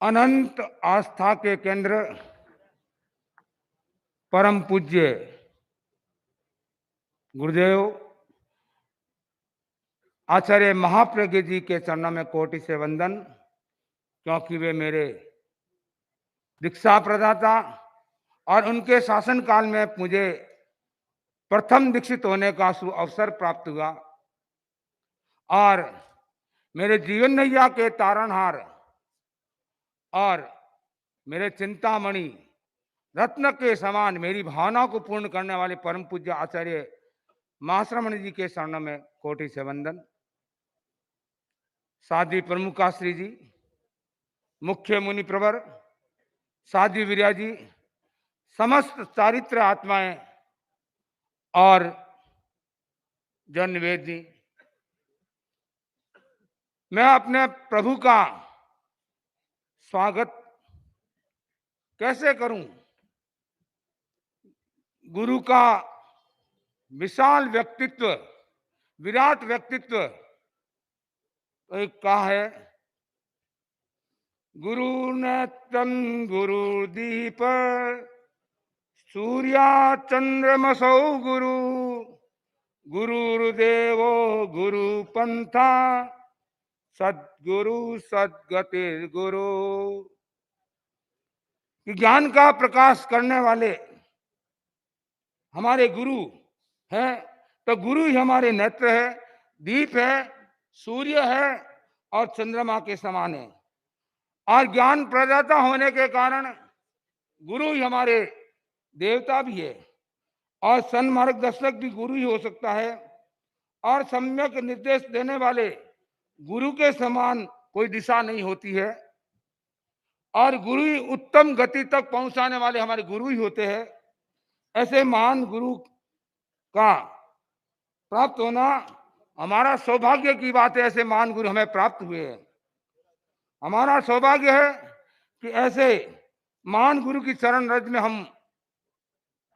अनंत आस्था के केंद्र परम पूज्य गुरुदेव आचार्य महाप्रज्ञ जी के चरणों में कोटि से वंदन, क्योंकि वे मेरे दीक्षा प्रदाता और उनके शासन काल में मुझे प्रथम दीक्षित होने का अवसर प्राप्त हुआ और मेरे जीवन नैया के तारणहार और मेरे चिंतामणि रत्न के समान मेरी भावनाओं को पूर्ण करने वाले परम पूज्य आचार्य महाश्रमण जी के शरणों में कोटि से वंदन। साध्वी प्रमुखाश्री जी, मुख्य मुनि प्रवर, साध्वी विरया जी, समस्त चारित्र आत्माएं और जनवेद जी, मैं अपने प्रभु का स्वागत कैसे करूं? गुरु का विशाल व्यक्तित्व, विराट व्यक्तित्व तो एक कहा है, गुरु नेत्रं गुरुदीप सूर्या चंद्रमसौ गुरु गुरुर्देवो गुरु पंथा सद्गुरु सद्गतिर्गुरु। कि ज्ञान का प्रकाश करने वाले हमारे गुरु हैं, तो गुरु ही हमारे नेत्र है, दीप है, सूर्य है और चंद्रमा के समान है। और ज्ञान प्रदाता होने के कारण गुरु ही हमारे देवता भी है और सन्मार्गदर्शक भी गुरु ही हो सकता है। और सम्यक निर्देश देने वाले गुरु के समान कोई दिशा नहीं होती है और गुरु ही उत्तम गति तक पहुंचाने वाले हमारे गुरु ही होते हैं। ऐसे महान गुरु का प्राप्त होना हमारा सौभाग्य की बात है। ऐसे महान गुरु हमें प्राप्त हुए हैं। हमारा सौभाग्य है कि ऐसे महान गुरु की चरण रज में हम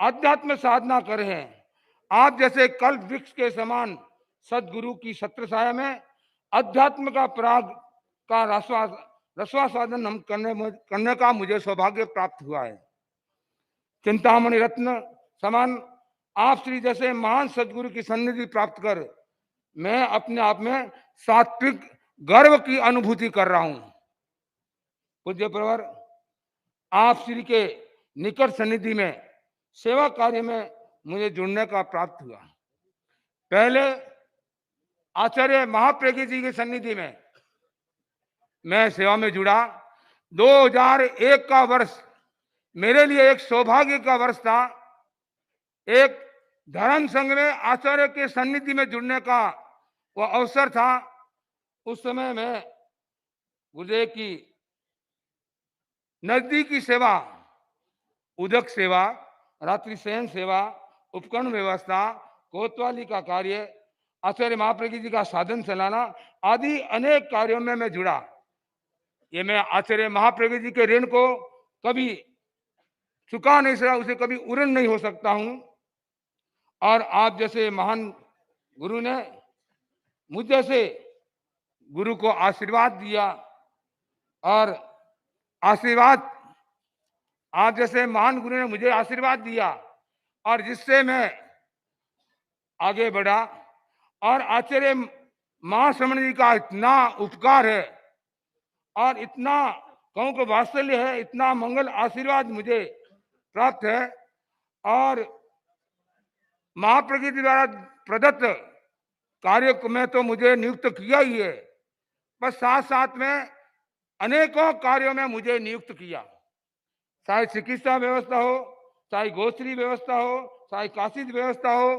आध्यात्म साधना कर रहे हैं। आप जैसे कल्प वृक्ष के समान सदगुरु की छत्र छाया में अध्यात्म का पराग का रस्वासाधन हम करने का मुझे सौभाग्य प्राप्त हुआ है। चिंतामणि रत्न समान आप श्री जैसे महान सदगुरु की सन्निधि प्राप्त कर मैं अपने आप में सात्विक गर्व की अनुभूति कर रहा हूं। पूज्य प्रवर, आप श्री के निकट सन्निधि में सेवा कार्य में मुझे जुड़ने का प्राप्त हुआ। पहले आचार्य महाप्रज्ञ जी की सन्निधि में मैं सेवा में जुड़ा। 2001 का वर्ष मेरे लिए एक सौभाग्य का वर्ष था। एक धर्म संघ में आचार्य के सन्निधि में जुड़ने का वह अवसर था। उस समय में गुरुदेव की नजदीकी सेवा, उदक सेवा, रात्रि शयन सेवा, उपकरण व्यवस्था, कोतवाली का कार्य, आचार्य महाप्रज्ञ जी का साधन चलाना आदि अनेक कार्यों में मैं जुड़ा। ये मैं आचार्य महाप्रज्ञ जी के ऋण को कभी चुका नहीं सकता, उसे कभी उऋण नहीं हो सकता हूं। और आप जैसे महान गुरु ने मुझ जैसे गुरु को आशीर्वाद दिया और आशीर्वाद आप जैसे महान गुरु ने मुझे आशीर्वाद दिया और जिससे मैं आगे बढ़ा। और आचार्य महाश्रमण जी का इतना उपकार है और इतना कहूं को वात्सल्य है, इतना मंगल आशीर्वाद मुझे प्राप्त है। और महाप्रज्ञ द्वारा प्रदत्त कार्य में तो मुझे नियुक्त किया ही है, पर साथ साथ में अनेकों कार्यों में मुझे नियुक्त किया। चाहे चिकित्सा व्यवस्था हो, चाहे गोश्री व्यवस्था हो, चाहे काशिद व्यवस्था हो,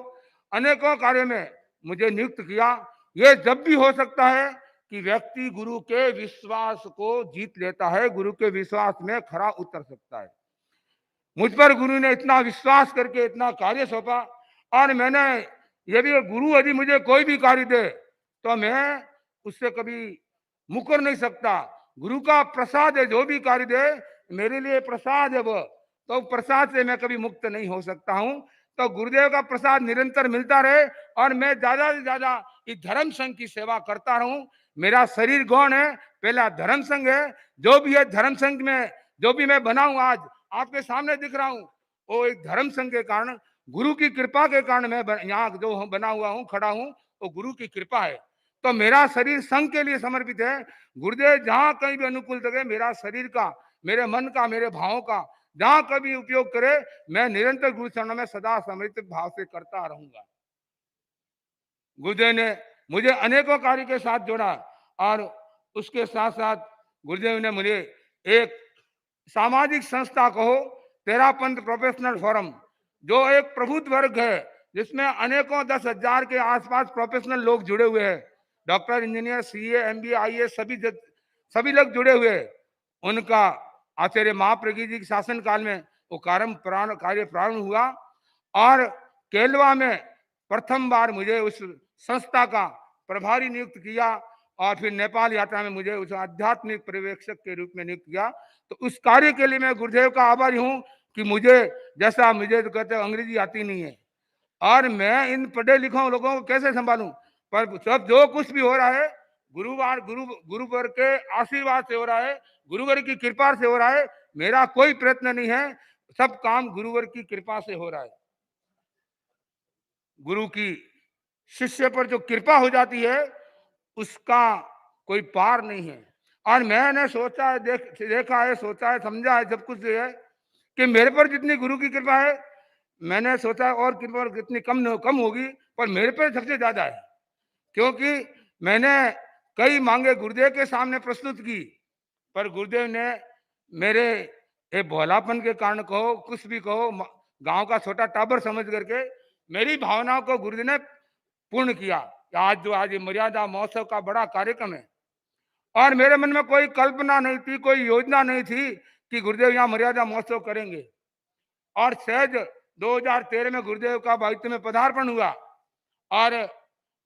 अनेकों कार्यों में मुझे नियुक्त किया। ये जब भी हो सकता है कि व्यक्ति गुरु के विश्वास को जीत लेता है, गुरु के विश्वास में खरा उतर सकता है। मुझ पर गुरु ने इतना विश्वास करके इतना कार्य सौंपा और मैंने ये भी, गुरु यदि मुझे कोई भी कार्य दे तो मैं उससे कभी मुकर नहीं सकता। गुरु का प्रसाद है, जो भी कार्य दे मेरे लिए प्रसाद है वो, तो प्रसाद से मैं कभी मुक्त नहीं हो सकता हूं। तो गुरुदेव का प्रसाद निरंतर मिलता रहे और मैं ज्यादा से ज्यादा इस धर्म संघ की सेवा करता रहूं। मेरा शरीर गौण है, पहला धर्म संघ है। जो भी है धर्म संघ में, जो भी मैं बना हूं, आज आपके सामने दिख रहा हूं, वो एक धर्म संघ के कारण, गुरु की कृपा के कारण मैं यहाँ जो बना हुआ हूँ, खड़ा हूँ, वो गुरु की कृपा है। तो मेरा शरीर संघ के लिए समर्पित है। गुरुदेव जहां कहीं भी अनुकूल लगे, मेरा शरीर का, मेरे मन का, मेरे भावों का जहां कभी उपयोग करे, मैं निरंतर गुरु चरणों में सदा समर्पित भाव से करता रहूंगा। गुरुदेव ने मुझे अनेकों कार्य के साथ जोड़ा और उसके साथ साथ गुरुदेव ने मुझे एक सामाजिक संस्था कहो, तेरापंथ प्रोफेशनल फोरम, जो एक प्रबुद्ध वर्ग है जिसमें अनेकों 10,000 के आसपास प्रोफेशनल लोग जुड़े हुए हैं, doctor, engineer, CA, MBA, IAS, सभी लोग जुड़े हुए हैं। उनका आचार्य महाप्रज्ञ जी के शासन काल में वो कार्य प्रारंभ हुआ और केलवा में प्रथम बार मुझे उस संस्था का प्रभारी नियुक्त किया और फिर नेपाल यात्रा में मुझे उस आध्यात्मिक पर्यवेक्षक के रूप में नियुक्त किया। तो उस कार्य के लिए मैं गुरुदेव का आभारी हूं कि मुझे तो कहते हैं अंग्रेजी आती नहीं है और मैं इन पढ़े लिखों लोगों को कैसे संभालूं, पर सब जो कुछ भी हो रहा है गुरुवर के आशीर्वाद से हो रहा है, गुरुवर की कृपा से हो रहा है। मेरा कोई प्रयत्न नहीं है, सब काम गुरुवर की कृपा से हो रहा है। गुरु की शिष्य पर जो कृपा हो जाती है उसका कोई पार नहीं है। और मैंने सोचा है, देखा है, सोचा है, समझा है, सब कुछ है कि मेरे पर जितनी गुरु की कृपा है, मैंने सोचा और कृपा कितनी कम होगी, पर मेरे पर सबसे ज्यादा है। क्योंकि मैंने कई मांगे गुरुदेव के सामने प्रस्तुत की, पर गुरुदेव ने मेरे एक भोलापन के कारण कहो, कुछ भी कहो, गांव का छोटा टाबर समझ करके मेरी भावनाओं को गुरुदेव ने पूर्ण किया। आज ये मर्यादा महोत्सव का बड़ा कार्यक्रम है और मेरे मन में कोई कल्पना नहीं थी, कोई योजना नहीं थी कि गुरुदेव यहाँ मर्यादा महोत्सव करेंगे। और सहज 2013 में गुरुदेव का बाइतु में पदार्पण हुआ और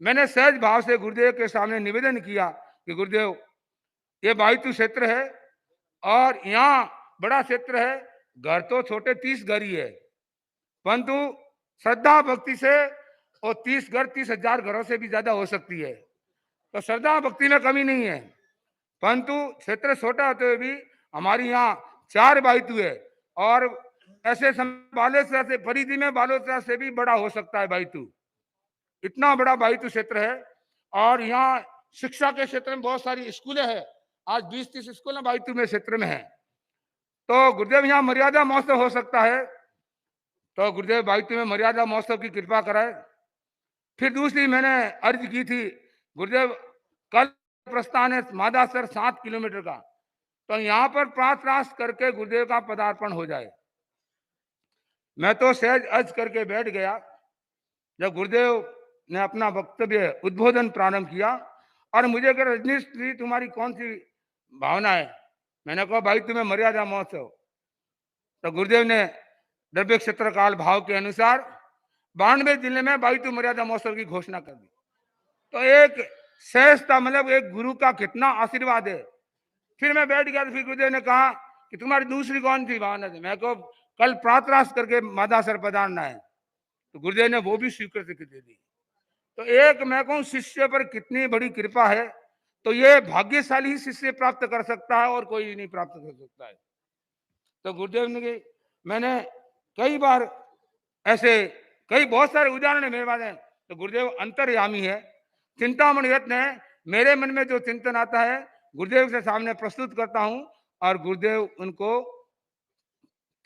मैंने सहज भाव से गुरुदेव के सामने निवेदन किया कि गुरुदेव, ये बाइतु क्षेत्र है और यहाँ बड़ा क्षेत्र है, घर तो छोटे 30 घर ही है, परंतु श्रद्धा भक्ति से और 30,000 घरों से भी ज्यादा हो सकती है। तो श्रद्धा भक्ति में कमी नहीं है, परंतु क्षेत्र छोटा होते हुए भी हमारी यहाँ 4 बाइतु है और ऐसे बालेश्वर से, परिधि में बालेश्वर से भी बड़ा हो सकता है बाइतु, इतना बड़ा बाइतु क्षेत्र है। और यहाँ शिक्षा के क्षेत्र में बहुत सारी स्कूलें हैं, आज 20-30 स्कूल बाइतु में क्षेत्र में है। तो गुरुदेव यहाँ मर्यादा महोत्सव हो सकता है, तो गुरुदेव बाइतु में मर्यादा महोत्सव की कृपा कराए। फिर दूसरी मैंने अर्ज की थी, गुरुदेव कल प्रस्थान है मादासर 7 किलोमीटर का, तो यहाँ पर प्रातरास करके गुरुदेव का पदार्पण हो जाए। मैं तो सहज अर्ज करके बैठ गया। जब गुरुदेव ने अपना वक्तव्य उद्बोधन प्रारंभ किया और मुझे कह, रजनीश जी तुम्हारी कौन सी भावना है? मैंने कहा भाई तुम्हें मर्यादा महोत्सव। तो गुरुदेव ने द्रव्य क्षेत्र काल भाव के अनुसार 92 जिले में बाइतु मर्यादा महोत्सव की घोषणा कर दी। तो एक सहजता, मतलब एक गुरु का कितना आशीर्वाद है। फिर मैं बैठ गया तो फिर गुरुदेव ने कहा कि तुम्हारी दूसरी कौन सी भावना थी? मैं को कल प्रातरास करके मादासर पधारना है। तो गुरुदेव ने वो भी स्वीकृति दे दी। तो एक मैं कहूँ शिष्य पर कितनी बड़ी कृपा है, तो ये भाग्यशाली ही शिष्य प्राप्त कर सकता है और कोई नहीं प्राप्त कर सकता है। तो गुरुदेव ने, मैंने कई बार ऐसे बहुत सारे उदाहरण है मेरे पास है। तो गुरुदेव अंतर्यामी है, चिंतामणि रत्न है। मेरे मन में जो चिंतन आता है गुरुदेव के सामने प्रस्तुत करता हूं और गुरुदेव उनको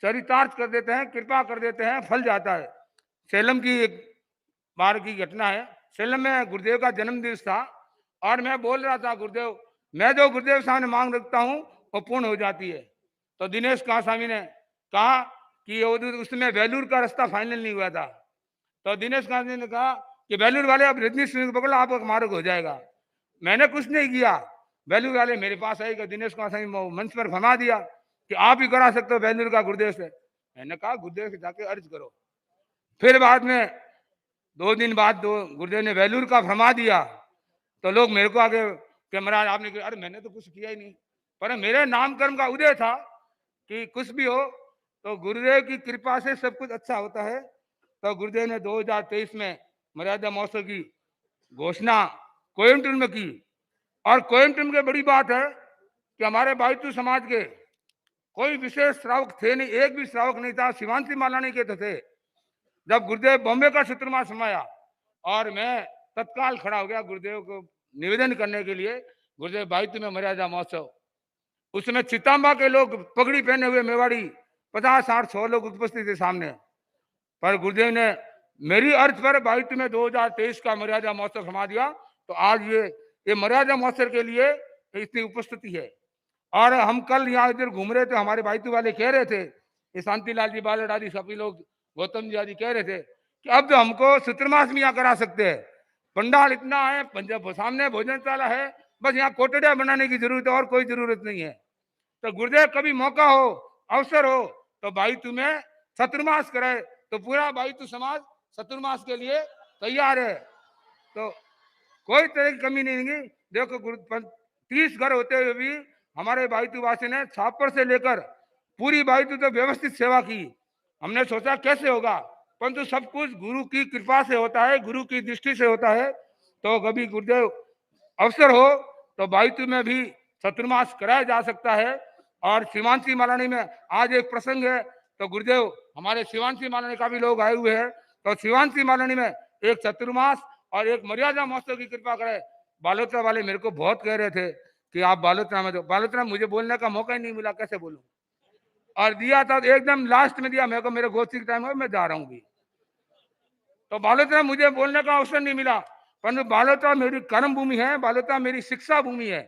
चरितार्थ कर देते हैं, कृपा कर देते हैं, फल जाता है। सेलम की एक बार की घटना है। सेलम में गुरुदेव का जन्म दिवस था और मैं बोल रहा था, गुरुदेव मैं जो गुरुदेव सामने मांग रखता हूँ वो पूर्ण हो जाती है। तो दिनेश कासामी ने कहा कि उसमें वेलूर का रास्ता फाइनल नहीं हुआ था। तो दिनेश कासामी ने कहा कि वेलूर वाले अब रजनीश सिंह को पकड़ो, आपका मार्ग हो जाएगा। मैंने कुछ नहीं किया, वेलूर वाले मेरे पास आएगा, दिनेश कासामी मंच पर फरमा दिया कि आप ही करा सकते हो वेलूर का गुरुदेव से। मैंने कहा गुरुदेव से जाके अर्ज करो। फिर बाद में 2 दिन बाद गुरुदेव ने वेलूर का फरमा दिया तो लोग मेरे को आगे कि महाराज आपने, अरे मैंने तो कुछ किया ही नहीं, पर मेरे नामकर्म का उदय था कि कुछ भी हो तो गुरुदेव की कृपा से सब कुछ अच्छा होता है। तो गुरुदेव ने 2023 में मर्यादा महोत्सव की घोषणा कोयम्बटूर में की और कोयमटूम की बड़ी बात है कि हमारे बायतू समाज के कोई विशेष श्रावक थे नहीं, एक भी श्रावक नहीं था, शिवांशी मालानी के तो थे। जब गुरुदेव बॉम्बे का चतुर्मास समाया और मैं तत्काल खड़ा हो गया गुरुदेव को निवेदन करने के लिए, गुरुदेव बायतू में मर्यादा महोत्सव, उसमें चिताम्बा के लोग पगड़ी पहने हुए मेवाड़ी 50-60-100 लोग उपस्थित थे सामने, पर गुरुदेव ने मेरी अर्ज पर बायतू में 2023 का मर्यादा महोत्सव समा दिया। तो आज ये मर्यादा महोत्सव के लिए इतनी उपस्थिति है। और हम कल यहाँ इधर घूम रहे थे, हमारे बायतू वाले कह रहे थे, ये शांतिलाल जी बालड़ आदि सभी लोग, गौतम जी आदि कह रहे थे कि अब तो हमको चतुर्मास में यहाँ करा सकते हैं, पंडाल इतना है, पंजाब सामने भोजनशाला है, बस यहाँ कोटड़िया बनाने की जरूरत है और कोई जरूरत नहीं है। तो गुरुदेव कभी मौका हो, अवसर हो तो बायतू में चतुर्मास करे, तो पूरा बायतू समाज चतुर्मास के लिए तैयार है। तो कोई तरह की कमी नहीं होगी। देखो 30 घर होते हुए भी हमारे बायतू वासी ने छापर से लेकर पूरी बायतू तो व्यवस्थित सेवा की। हमने सोचा कैसे होगा, परंतु सब कुछ गुरु की कृपा से होता है, गुरु की दृष्टि से होता है। तो कभी गुरुदेव अवसर हो तो बायतू में भी चतुर्मास कराया जा सकता है। और शिवांशी मालानी में आज एक प्रसंग है, तो गुरुदेव हमारे शिवांशी मालानी का भी लोग आए हुए हैं, तो शिवांशी मालानी में एक चतुर्मास और एक मर्यादा महोत्सव की कृपा करे। बालोतरा वाले मेरे को बहुत कह रहे थे कि आप बालोतरा में, तो बालोतरा मुझे बोलने का मौका ही नहीं मिला, कैसे बोलूं, और दिया था तो एकदम लास्ट में दिया, मेरे को मेरे गोष्ठी का टाइम है, मैं जा रहा हूँ भी। तो बालोतरा मुझे बोलने का अवसर नहीं मिला, परंतु बालोतरा मेरी कर्म भूमि है, बालोतरा मेरी शिक्षा भूमि है।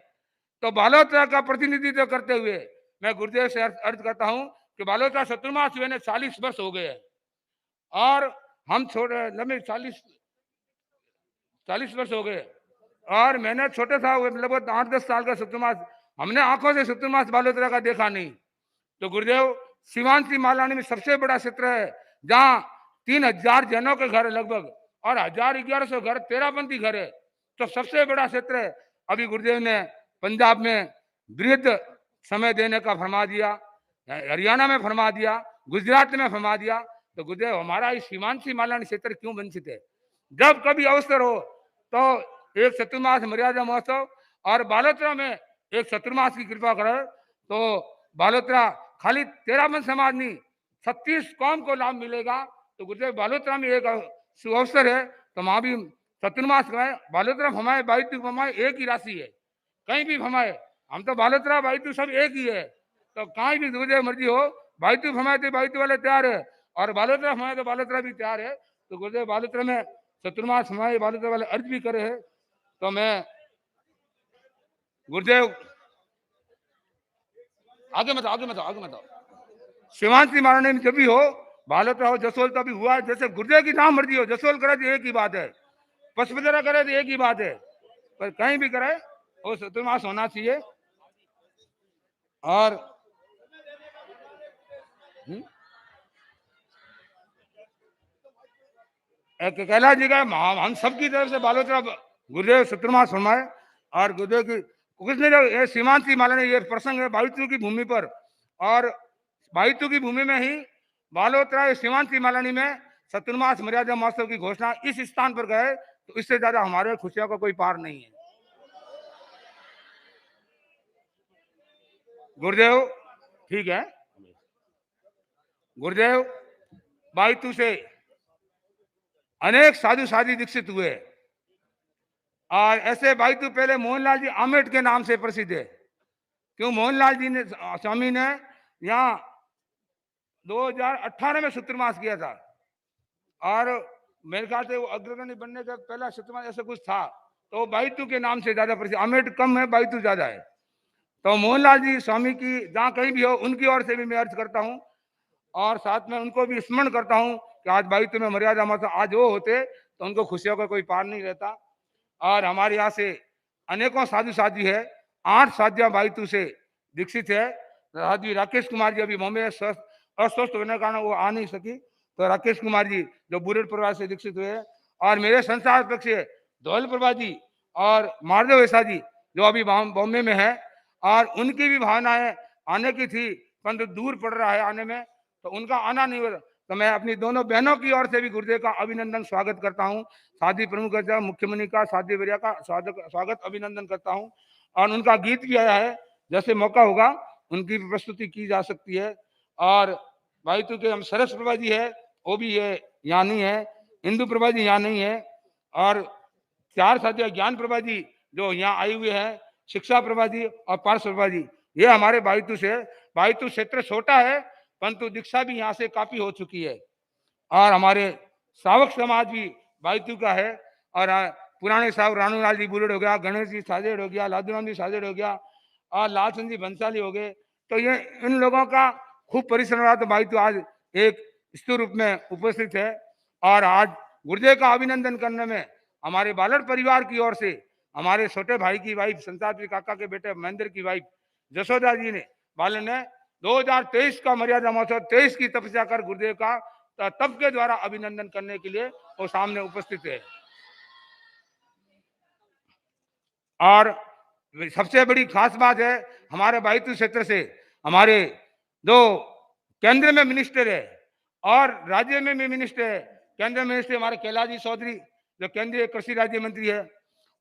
तो बालोतरा का प्रतिनिधित्व करते हुए मैं गुरुदेव से अर्ज करता हूं कि बालोतरा चतुर्मास हुए ने 40 वर्ष हो गए हैं, और हम छोटे लंबे 40 वर्ष हो गए, और मैंने छोटे था लगभग 8-10 साल का चतुर्मास, हमने आंखों से चतुर्मास बालोतरा का देखा नहीं। तो गुरुदेव शिवांशी मालानी में सबसे बड़ा क्षेत्र है जहां 3000 जनों के घर है लगभग, और 1000-1100 घर तेरापंथी घर है, तो सबसे बड़ा क्षेत्र है। अभी गुरुदेव ने पंजाब में वृद्ध समय देने का फरमा दिया, हरियाणा में फरमा दिया, गुजरात में फरमा दिया, तो गुरुदेव हमारा इस शिवांशी मालानी क्षेत्र क्यों वंचित है। जब कभी अवसर हो तो एक चतुर्मास मर्यादा महोत्सव और बालोतरा में एक चतुर्मास की कृपा करे, तो बालोतरा खाली तेरापंथ समाज नहीं 36 कौम को लाभ मिलेगा। तो गुरुदेव बालोतरा में एक सुअवसर है, तो वहां भी चतुर्मास कराए, बालोतरा हमारे बायतू हमारे एक ही राशि है, कहीं भी हमारे, हम तो बालोतरा बायतू सब एक ही है। तो कहीं भी गुरुदेव मर्जी हो, बायतू हमारे तो बायतू वाले तैयार है, और बालोतरा हमारे तो बालोतरा भी तैयार है। तो गुरुदेव बालोतरा में चतुर्मास हमारे बालोतरा वाले अर्ज भी करे है। तो मैं गुरुदेव आगे मत शिवांशी मालानी में जब भी हो, बालोतरा हो, जसोल तो अभी हुआ है, जैसे गुरुदेव की नाम मर्जी हो, जसोल करे तो एक ही बात है, पचपदरा करे तो एक ही बात है, पर कहीं भी करे वो चतुर्मास होना चाहिए। और कैलाश जी का हम सबकी तरफ से बालोतरा गुरुदेव चतुर्मास फरमाए। और गुरुदेव की कुछ नहीं, ये सीमांती मालानी ये प्रसंग है बायतू की भूमि पर, और बायतू की भूमि में ही बालोतरा सीमांती मालानी में चतुर्मास मर्यादा महोत्सव की घोषणा इस स्थान पर गए, तो इससे ज्यादा हमारे खुशियों का कोई पार नहीं है। गुरुदेव ठीक है, गुरुदेव बायतू से अनेक साधु साधी दीक्षित हुए, और ऐसे बायतू पहले मोहनलाल जी आमेट के नाम से प्रसिद्ध है, क्यों मोहनलाल जी ने स्वामी ने यहाँ 2018 में चतुर्मास किया था, और मेरे ख्याल से वो अग्रगण्य बनने का पहला चतुर्मास ऐसा कुछ था, तो बायतू के नाम से ज्यादा प्रसिद्ध, आमेट कम है बायतू ज्यादा है। तो मोहनलाल जी स्वामी की जहाँ कहीं भी हो उनकी ओर से भी मैं अर्ज करता हूँ, और साथ में उनको भी स्मरण करता हूँ कि आज बायतू में मर्यादा महोत्सव आज वो होते तो उनको खुशियों का कोई पार नहीं रहता। और हमारे यहाँ से अनेकों साधु साधी है, 8 साधियां बायतू से दीक्षित है। साध्वी राकेश कुमार जी अभी बॉम्बे अस्वस्थ होने के कारण वो आ नहीं सकी, तो राकेश कुमार जी जो बुरेट परिवार से दीक्षित हुए हैं, और मेरे संसार पक्ष से धौल प्रभा जी और माधव ऐसा जी जो अभी बॉम्बे में है, और उनकी भी भावनाएं आने की थी परंतु दूर पड़ रहा है आने में, तो उनका आना नहीं हो। तो मैं अपनी दोनों बहनों की ओर से भी गुरुदेव का अभिनंदन स्वागत करता हूँ, साधी प्रमुख मुख्यमंत्री का साधी वरिया का स्वागत अभिनंदन करता हूँ। और उनका गीत भी आया है, जैसे मौका होगा उनकी भी प्रस्तुति की जा सकती है। और बाइतू के हम सरस प्रभा जी है, वो भी ये यहाँ नहीं है, इंदु प्रभा जी यहाँ नहीं है, और 4 साथी ज्ञान प्रभा जी जो यहाँ आए हुए हैं, शिक्षा प्रभा जी और पार्श प्रभा जी, ये हमारे बाइतू से। बाइतू क्षेत्र छोटा है, परंतु दीक्षा भी यहाँ से काफी हो चुकी है। और हमारे सावक समाज भी बाइतू का है। और पुराने साहब रानूलाल जी बुलड़ हो गया, गणेश जी साजेड़ हो गया, लादूराम जी साजेड़ हो गया, और लालचंद जी भंसाली हो गए। तो ये इन लोगों का खूब परिश्रम रहा, तो बाइतू आज एक स्थिर रूप में उपस्थित है। और आज गुरुदेव का अभिनंदन करने में हमारे बालड़ परिवार की ओर से हमारे छोटे भाई की वाइफ संसार काका के बेटे महेंद्र की वाइफ जसोदा जी ने बालन ने 2023 का मर्यादा महोत्सव 23 की तपस्या कर गुरुदेव का तप के द्वारा अभिनंदन करने के लिए वो सामने उपस्थित है। और सबसे बड़ी खास बात है, हमारे बाइतू क्षेत्र से हमारे दो केंद्र में मिनिस्टर है और राज्य में भी मिनिस्टर है। केंद्र मिनिस्टर हमारे कैलाश जी चौधरी जो केंद्रीय कृषि राज्य मंत्री है,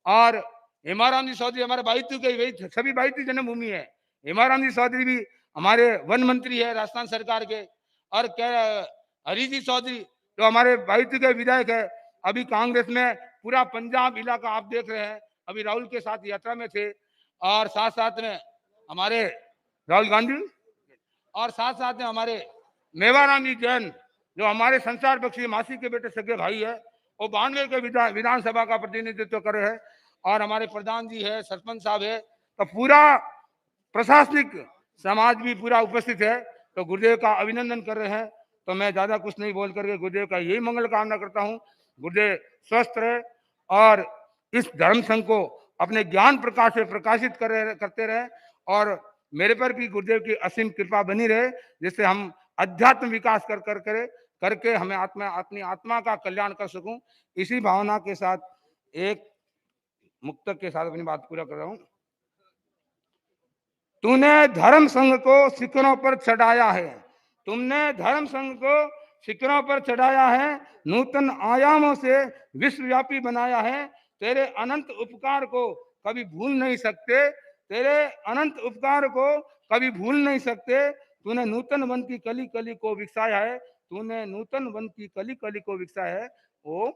और हेमाराम जी चौधरी हमारे बाइतू के, सभी बाइतू जन्मभूमि है। हेमाराम जी चौधरी भी हमारे वन मंत्री है राजस्थान सरकार के, और हरी जी चौधरी जो हमारे बाइतू के विधायक है। अभी कांग्रेस में पूरा पंजाब इलाका आप देख रहे हैं, अभी राहुल के साथ यात्रा में थे, और साथ साथ में हमारे राहुल गांधी, और साथ साथ में हमारे मेवाराम जी जैन जो हमारे संसार बख्शी मासी के बेटे सगे भाई है, वो 92 के विधानसभा का प्रतिनिधित्व कर रहे हैं। और हमारे प्रधान जी है, सरपंच साहब है, तो पूरा प्रशासनिक समाज भी पूरा उपस्थित है। तो गुरुदेव का अभिनंदन कर रहे हैं। तो मैं ज्यादा कुछ नहीं बोल करके गुरुदेव का यही मंगल कामना करता हूँ। गुरुदेव स्वस्थ रहे और इस धर्म संघ को अपने ज्ञान प्रकाश से प्रकाशित करते रहे, और मेरे पर भी गुरुदेव की असीम कृपा बनी रहे, जिससे हम अध्यात्म विकास करके हमें अपनी आत्मा का कल्याण कर सकूं। इसी भावना के साथ एक मुक्तक के साथ अपनी बात पूरा कर रहा हूं। तूने धर्म संघ को शिखरों पर चढ़ाया है, तुमने धर्म संघ को शिखरों पर चढ़ाया है, नूतन आयामों से विश्वव्यापी बनाया है। तेरे अनंत उपकार को कभी भूल नहीं सकते, तेरे अनंत उपकार को कभी भूल नहीं सकते। तूने नूतन वन की कली कली को विकसाया है, तूने नूतन वन की कली कली को विकसाया है। ओम।